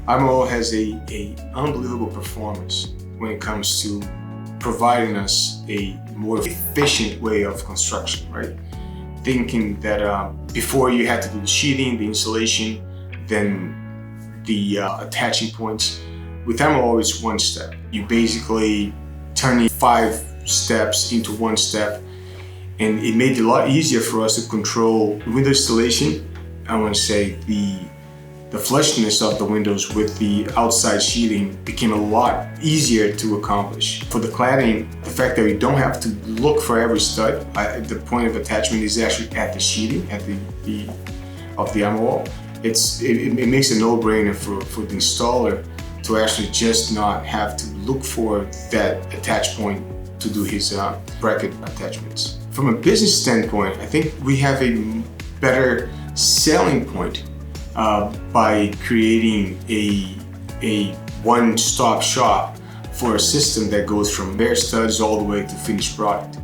ArmorWall has a unbelievable performance when it comes to providing us a more efficient way of construction, right? Thinking that before you had to do the sheathing, the insulation, then the attaching points. With ArmorWall, it's one step. You basically turning 5 steps into one step, and it made it a lot easier for us to control window installation. I want to say the flushness of the windows with the outside sheathing became a lot easier to accomplish. For the cladding, the fact that we don't have to look for every stud, the point of attachment is actually at the sheathing, at the ArmorWall. It makes a no-brainer for the installer to actually just not have to look for that attach point to do his bracket attachments. From a business standpoint, I think we have a better selling point by creating a one-stop shop for a system that goes from bare studs all the way to finished product.